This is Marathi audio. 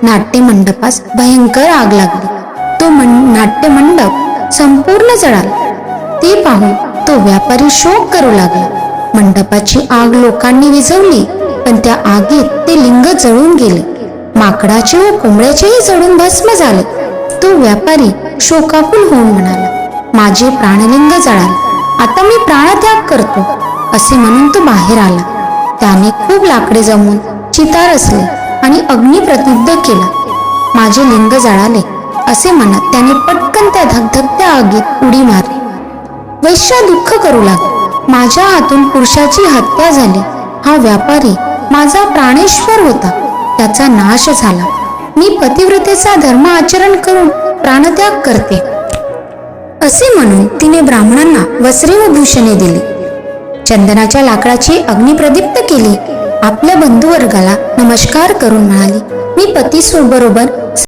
नाट्य मंडपास भयंकर आग लागली. तो नाट्य मंडप संपूर्ण जळाला. ते पाहून तो व्यापारी शोक करू लागला. मंडपाची आग लोकांनी विझवली, पण त्या आगीत ते लिंग जळून गेले. माकडाचे व कोंबड्याचेही जळून भस्म झाले. तो व्यापारी शोकाकुल होऊन म्हणाला, माझे प्राणलिंग जळाले, आता मी प्राणत्याग करतो. असे म्हणून तो बाहेर आला. त्याने खूप लाकडे जमवून चिता रचली आणि अग्नी प्रतिबद्ध केला. माझे लिंग जळाले असे म्हणत त्याने पटकन त्या धगधगत्या आगीत उडी मारली. वैश्य दुःख करू लागला, माझ्या हातून पुरुषाची हत्या झाली. हा व्यापारी माझा प्राणेश्वर होता, त्याचा नाश झाला. मी पतिव्रतेचा धर्म आचरण करून प्राणत्याग करते. असे म्हणून तिने ब्राह्मणांना वस्त्रे व भूषणे दिली. चंदनाच्या लाकडाची अग्नी प्रदीप्त केली. आपल्या बंधुवर्गाला नमस्कार करून म्हणाली, मी पतीबरोबर